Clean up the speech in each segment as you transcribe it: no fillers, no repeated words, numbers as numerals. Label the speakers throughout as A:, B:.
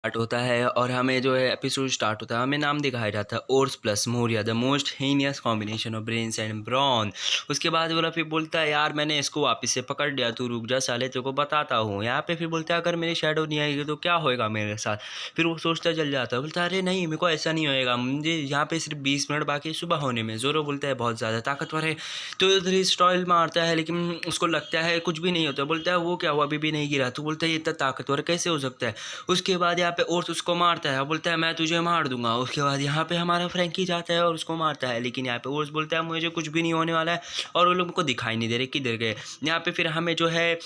A: Start होता है और हमें जो है एपिसोड स्टार्ट होता है, हमें नाम दिखाया जाता है Oars plus Moria, the most heinous combination of brains and brawn. उसके बाद वो फिर बोलता है यार मैंने इसको वापस से पकड़ लिया, तू रुक जा साले, तेरे को बताता हूँ। यहाँ पे फिर बोलता है अगर मेरी शैडो नहीं आएगी तो क्या होएगा मेरे साथ। फिर वो सोचता चल जाता है, बोलता है अरे नहीं मेरे को ऐसा नहीं होएगा, मुझे यहाँ पे सिर्फ 20 मिनट बाकी है सुबह होने में। जोरो बोलता है बहुत ज़्यादा ताकतवर है, तो इधर ही स्टॉइल मारता है लेकिन उसको लगता है कुछ भी नहीं होता। बोलता है वो क्या हुआ, अभी भी नहीं गिरा। तो बोलता है ये इतना ताकतवर कैसे हो सकता है। उसके बाद यहाँ पे ओर्स उसको मारता है, बोलता है मैं तुझे मार दूंगा। उसके बाद यहाँ पे हमारा फ्रैंकी जाता है और उसको मारता है, लेकिन यहाँ पे ओर्स बोलता है मुझे कुछ भी नहीं होने वाला है, और वो लोग को दिखाई नहीं दे रहे किधर गए। यहाँ पे फिर हमें जो है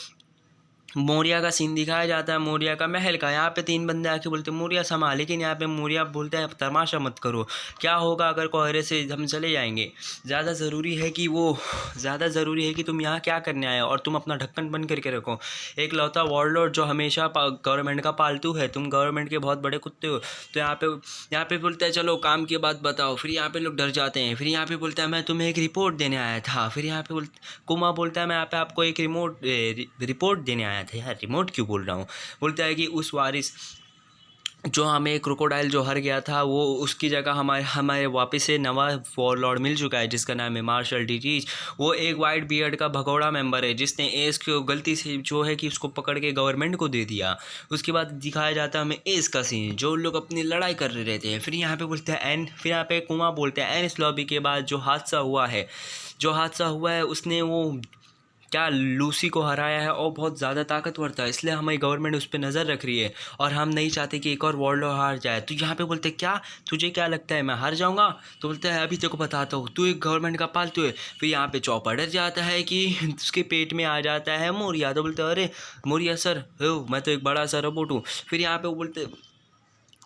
A: मोरिया का सीन दिखाया जाता है, मोरिया का महल का। यहाँ पे 3 बंदे आके बोलते हैं मोरिया संभाल, लेकिन यहाँ पे मोरिया बोलता है तमाशा मत करो, क्या होगा अगर कोहरे से हम चले जाएंगे। ज़्यादा ज़रूरी है कि तुम यहाँ क्या करने आए हो, और तुम अपना ढक्कन बंद करके रखो। एक लौता वॉरलॉर्ड जो हमेशा गवर्नमेंट का पालतू है, तुम गवर्नमेंट के बहुत बड़े कुत्ते हो। तो यहाँ पे बोलता है चलो काम की बात बताओ। फिर यहाँ पे लोग डर जाते हैं। फिर यहाँ पे बोलता है मैं तुम्हें एक रिपोर्ट देने आया था। फिर यहाँ पे कुमा बोलता है मैं यहाँ पे आपको एक रिपोर्ट देने आया था। यार रिमोट क्यों बोल रहा हूँ। बोलता है कि उस वारिस जो हमें क्रोकोडाइल जो हर गया था, वो उसकी जगह हमारे हमारे वापस से नवा वॉरलॉर्ड मिल चुका है जिसका नाम है मार्शल डिजीज। वो एक वाइट बियर्ड का भगोड़ा मेंबर है जिसने एस को गलती से जो है कि उसको पकड़ के गवर्नमेंट को दे दिया। उसके बाद दिखाया जाता है हमें एस का सीन, जो लोग अपनी लड़ाई कर रहे थे। फिर यहाँ पे बोलते हैं एन, फिर यहाँ पे कुमा बोलते हैं एन स्लॉबी के बाद जो हादसा हुआ है उसने वो क्या लूसी को हराया है और बहुत ज़्यादा ताकतवर था, इसलिए हमारी गवर्नमेंट उस पर नज़र रख रही है और हम नहीं चाहते कि एक और वॉरलॉर्ड हार जाए। तो यहाँ पे बोलते क्या तुझे क्या लगता है मैं हार जाऊँगा। तो बोलता है अभी तेरे को बताता हूँ, तू एक गवर्नमेंट का पालतू है। फिर यहाँ पे चौपा डर जाता है कि उसके पेट में आ जाता है मोरिया। तो बोलते अरे मोरिया सर हो, मैं तो एक बड़ा सा रोबोट हूँ। फिर यहाँ पे वो बोलते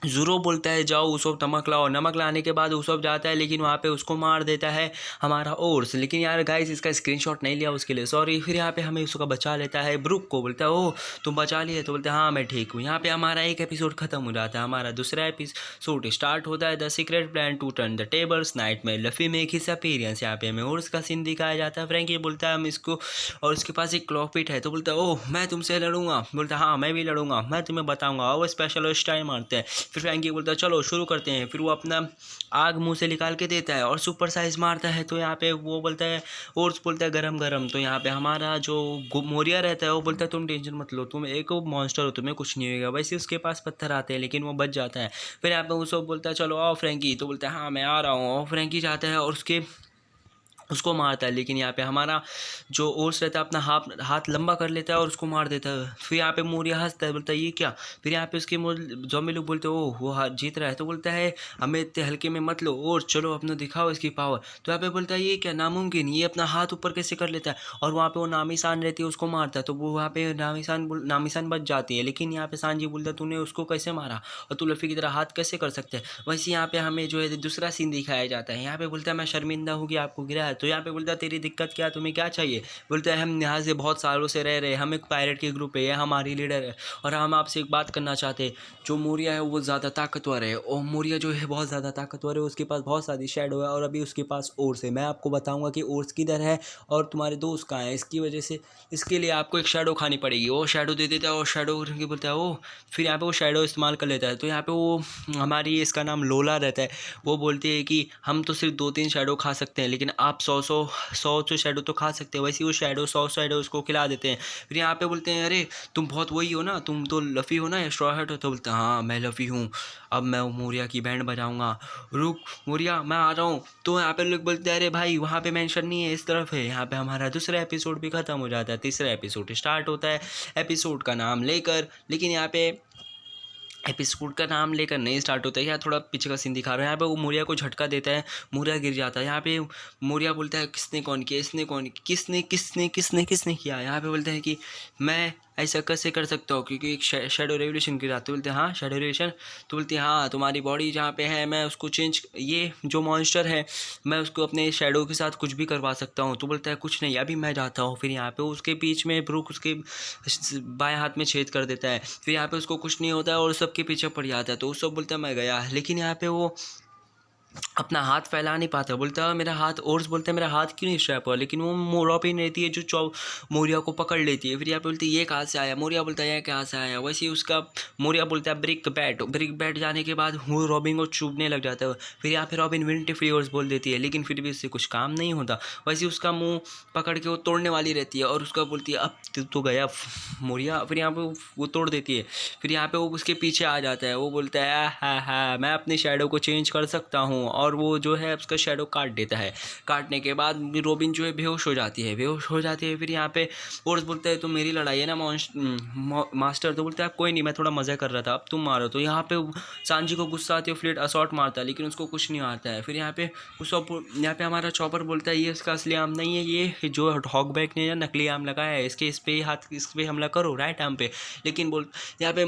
A: ज़ूरो बोलता है जाओ उसको नमक लाओ। नमक लाने के बाद उसब जाता है, लेकिन वहाँ पे उसको मार देता है हमारा ओर्स। लेकिन यार गाइस इसका स्क्रीनशॉट नहीं लिया उसके लिए सॉरी। फिर यहाँ पे हमें उसका बचा लेता है ब्रुक को। बोलता है ओह तुम बचा लिए। तो बोलते हैं हाँ मैं ठीक हूँ। यहाँ पे हमारा एक एपिसोड खत्म हो जाता है, हमारा दूसरा एपिसोड स्टार्ट होता है the secret plan to turn the tables night में लफी मेक हिज अपीयरेंस। यहाँ पे हमें ओर्स का सीन दिखाया जाता है। फ्रैंकी बोलता है हम इसको, और उसके पास एक क्लॉकपिट है। तो बोलता है ओह मैं तुमसे लड़ूंगा। बोलता है हाँ मैं भी लड़ूंगा, मैं तुम्हें बताऊंगा। और वो स्पेशल स्टाइल मारते हैं। फिर फ्रैंकी बोलता है चलो शुरू करते हैं। फिर वो अपना आग मुंह से निकाल के देता है और सुपर साइज मारता है। तो यहाँ पे वो बोलता है ओर्स बोलता है गरम गरम। तो यहाँ पे हमारा जो मोरिया रहता है वो बोलता है तुम टेंशन मत लो, तुम एक मॉन्स्टर हो, तुम्हें कुछ नहीं होगा। वैसे उसके पास पत्थर आते हैं लेकिन वो बच जाता है। फिर यहाँ पे वो सब बोलता है चलो आओ फ्रैंकी। तो बोलता है हाँ मैं आ रहा हूँ। और फ्रैंकी जाता है और उसको मारता है। लेकिन यहाँ पे हमारा जो ओर्स रहता है अपना हाथ लंबा कर लेता है और उसको मार देता है। फिर यहाँ पे मोरिया हंसता है, बोलता है ये क्या। फिर यहाँ पे उसके ज़ॉम्बी लोग बोलते हैं ओह वो हाथ जीत रहा है। तो बोलता है हमें इतने हल्के में मत लो और चलो अपना दिखाओ इसकी पावर। तो यहाँ पे बोलता है ये क्या नामुमकिन, ये अपना हाथ ऊपर कैसे कर लेता है। और वहाँ पे वो नामिसान रहती है उसको मारता है। तो वो वहाँ पे नामिसान बच जाती है। लेकिन यहाँ पे सांजी बोलता है तूने उसको कैसे मारा और तू लफ़ी की तरह हाथ कैसे कर सकते हैं। वैसे यहाँ पे हमें जो है दूसरा सीन दिखाया जाता है। यहाँ पे बोलता है मैं शर्मिंदा हूँ कि आपको गिरा है। तो यहाँ पे बोलता है तेरी दिक्कत क्या, तुम्हें क्या चाहिए। बोलता है हम यहाँ से बहुत सालों से रह रहे हैं, हम एक पायरेट के ग्रुप है, ये हमारी लीडर है और हम आपसे एक बात करना चाहते हैं। जो मोरिया है वो ज़्यादा ताकतवर है और मोरिया जो है बहुत ज़्यादा ताकतवर है, उसके पास बहुत सारी शैडो है और अभी उसके पास ओर्स है। मैं आपको बताऊंगा कि ओर्स किधर है और तुम्हारे दोस्त कहाँ हैं। इसकी वजह से इसके लिए आपको एक शैडो खानी पड़ेगी। वो शैडो दे देता है और शैडो बोलता है वो, फिर यहाँ पे वो शैडो इस्तेमाल कर लेता है। तो यहाँ पे वो हमारी इसका नाम लोला रहता है, वो बोलती है कि हम तो सिर्फ 2-3 शैडो खा सकते हैं लेकिन आप 100 शैडो तो खा सकते हैं। वैसे वो शैडो 100 शैडो उसको खिला देते हैं। फिर यहाँ पे बोलते हैं अरे तुम बहुत वही हो ना, तुम तो लफ़ी हो ना, स्ट्रॉ हैट हो। तो बोलते हैं हाँ मैं लफ़ी हूँ, अब मैं मोरिया की बैंड बजाऊंगा, रुक मोरिया मैं आ रहा हूँ। तो यहाँ पे लोग बोलते हैं अरे भाई वहाँ पे मेंशन नहीं है, इस तरफ है। यहाँ पे हमारा दूसरा एपिसोड भी खत्म हो जाता है, तीसरा एपिसोड स्टार्ट होता है एपिसोड का नाम लेकर। लेकिन यहाँ पे एपिसोड का नाम लेकर नहीं स्टार्ट होता है, यहाँ थोड़ा पीछे का सीन दिखा रहा है। यहाँ पे वो मोरिया को झटका देता है, मोरिया गिर जाता है। यहाँ पे मोरिया बोलता है किसने कौन किया, इसने कौन किसने किसने किसने किसने किया। यहाँ पे बोलते हैं कि मैं ऐसा कैसे कर सकता हूँ क्योंकि एक शैडो रेवोल्यूशन की रात। तो बोलते हैं हाँ शैडो रेवोल्यूशन। तो बोलते हैं हाँ तुम्हारी बॉडी जहाँ पे है मैं उसको चेंज, ये जो मॉन्स्टर है मैं उसको अपने शैडो के साथ कुछ भी करवा सकता हूँ। तो बोलता है कुछ नहीं अभी मैं जाता हूँ। फिर यहाँ पे उसके बीच में ब्रूक उसके बाएं हाथ में छेद कर देता है। फिर यहाँ पे उसको कुछ नहीं होता है और सबके पीछे पड़ जाता है। तो उस सब बोलता है मैं गया। लेकिन यहाँ पे वो अपना हाथ फैला नहीं पाता, बोलता है मेरा हाथ, ओर्स बोलता है मेरा हाथ क्यों नहीं स्ट्रैप हुआ, लेकिन वो रॉबिन रहती है जो मोरिया को पकड़ लेती है। फिर यहाँ पे बोलती है ये कहाँ से आया, मोरिया बोलता है ये कहाँ से आया, वैसे ही उसका मोरिया बोलता है ब्रिक बैट जाने के बाद वो रॉबिन को चुभने लग जाता है। फिर यहाँ पे रॉबिन विंटी ओर्स बोल देती है, लेकिन फिर भी उससे कुछ काम नहीं होता। वैसे ही उसका मुँह पकड़ के वो तोड़ने वाली रहती है और उसका बोलती है अब तो गया मोरिया। फिर यहाँ पे वो तोड़ देती है। फिर यहाँ पे वो उसके पीछे आ जाता है, वो बोलता है हाँ मैं अपने शेडो को चेंज कर सकता हूँ, और वो जो है उसका शेडो काट देता है। काटने के बाद रोबिन जो है बेहोश हो जाती है। फिर यहाँ पे ओर्स बोलता है तो मेरी लड़ाई है ना मास्टर, तो बोलता है कोई नहीं मैं थोड़ा मज़ा कर रहा था, अब तुम मारो। तो यहाँ पे सांजी को गुस्सा आती है, फ्लेट असॉल्ट मारता है, लेकिन उसको कुछ नहीं आता है। फिर यहाँ पे हमारा चॉपर बोलता है ये इसका असली आम नहीं है, ये जो हॉकबैक ने नकली आम लगाया है, इस पे हमला करो राइट आम पे। लेकिन यहाँ पे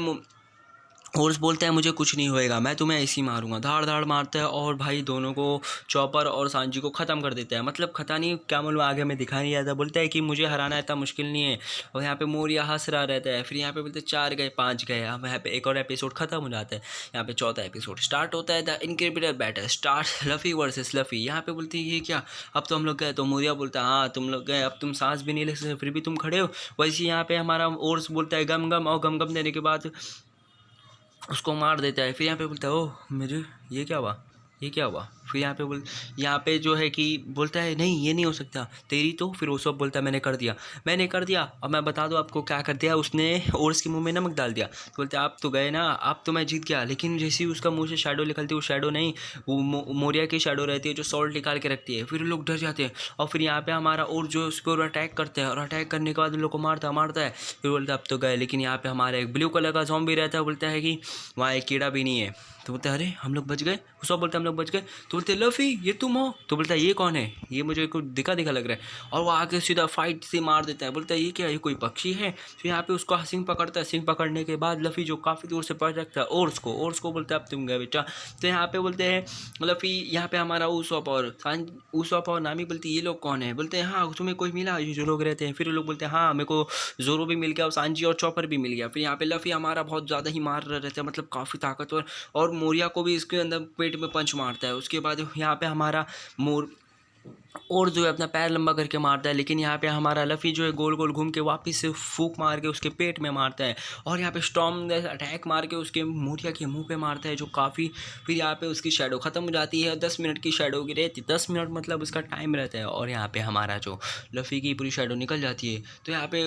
A: होर्स बोलता है मुझे कुछ नहीं होएगा, मैं तुम्हें ऐसे ही मारूंगा। धाड़ धाड़ मारता है और भाई दोनों को, चॉपर और सांजी को ख़त्म कर देता है। मतलब खता नहीं क्या मालूम, आगे में दिखा नहीं जाता। बोलता है कि मुझे हराना इतना मुश्किल नहीं है। और यहाँ पे मोरिया हंस रहा रहता है। फिर यहाँ पे बोलते 4 गए 5 गए, अब यहाँ पे एक और एपिसोड खत्म हो जाता है। यहाँ पे चौथा एपिसोड स्टार्ट होता है, the incredible battle start, Luffy versus Luffy. यहाँ पे बोलती है ये क्या, अब तो हम लोग गए। तो मोरिया बोलता है हाँ तुम लोग गए, अब तुम सांस भी नहीं ले सकते, फिर भी तुम खड़े हो। वैसे यहाँ पे हमारा ओर्स बोलता है गम गम, और गम गम देने के बाद उसको मार देता है। फिर यहाँ पे बोलता है ओह मेरे ये क्या हुआ। फिर यहाँ पे जो है कि बोलता है नहीं ये नहीं हो सकता तेरी तो। फिर वो सब बोलता है मैंने कर दिया और मैं बता दूँ आपको क्या कर दिया उसने, ओर्स के मुंह में नमक डाल दिया। तो बोलते हैं आप तो गए ना, आप तो मैं जीत गया। लेकिन जैसे ही उसका मुंह से शैडो निकलती है, वो शैडो नहीं, वो मोरिया की शैडो रहती है जो सॉल्ट निकाल के रखती है। फिर लोग डर जाते हैं और फिर यहाँ पे हमारा और जो उसको अटैक करते हैं, और अटैक करने के बाद उन लोग को मारता है। फिर बोलता है अब तो गए। लेकिन यहाँ पे हमारा एक ब्लू कलर का ज़ॉम्बी रहता है, बोलता है कि वहाँ एक कीड़ा भी नहीं है। तो बोलते हैं अरे हम लोग बच गए। वो सब बोलते हैं हम लोग बच गए। तो बोलते हैं लफ़ी ये तुम हो। तो बोलता है ये कौन है, ये मुझे कुछ दिखा लग रहा है। और वो आके सीधा फाइट से मार देता है। बोलता है ये क्या, ये कोई पक्षी है। फिर यहाँ पे उसको सिंग पकड़ता है। सिंग पकड़ने के बाद लफ़ी जो काफ़ी दूर से पकड़ रखता है ओर्स को बोलता है अब तुम गए बेटा। तो यहाँ पे बोलते हैं लफ़ी, यहाँ पे हमारा ऊसॉप और नामी बोलती है ये लोग कौन है। बोलते हैं हाँ तुम्हें कोई मिला ये जो लोग रहते हैं। फिर लोग बोलते हैं हाँ मेरे को जोरो भी मिल गया और सांजी और चॉपर भी मिल गया। फिर यहाँ पे लफ़ी हमारा बहुत ज़्यादा ही मार रहे रहता है, मतलब काफ़ी ताकतवर, और मोरिया को भी इसके अंदर पेट में पंच मारता है। उसके बाद यहाँ पे हमारा और जो है अपना पैर लंबा करके मारता है। लेकिन यहाँ पे हमारा लफ़ी जो है गोल गोल घूम के वापस से फूक मार के उसके पेट में मारता है। और यहाँ पे स्टॉर्म अटैक मार के उसके मोरिया के मुंह पे मारता है जो काफ़ी। फिर यहाँ पे उसकी शैडो ख़त्म हो जाती है। 10 मिनट की शैडो की रहती, 10 मिनट मतलब उसका टाइम रहता है। और यहाँ पे हमारा जो लफ़ी की पूरी शैडो निकल जाती है। तो यहाँ पे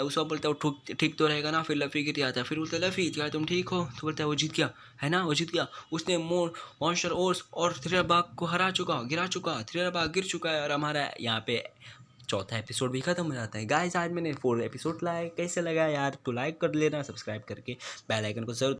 A: उसको बोलता है ठीक तो रहेगा ना। फिर लफ़ी गिर जाता है। फिर बोलता है लफ़ी क्या तुम ठीक हो। तो बोलता है वो जीत गया है ना, वो जीत गया। उसने मॉन्स्टर ओर्स और थ्रिलर बाग को गिरा चुका, थ्रिलर बाग गिर चुका है। और हमारा यहाँ पे चौथा एपिसोड भी खत्म हो जाता है। गाइस आज मैंने 4 एपिसोड लाया, कैसे लगा यार तो लाइक कर लेना, सब्सक्राइब करके बेल आइकन को जरूर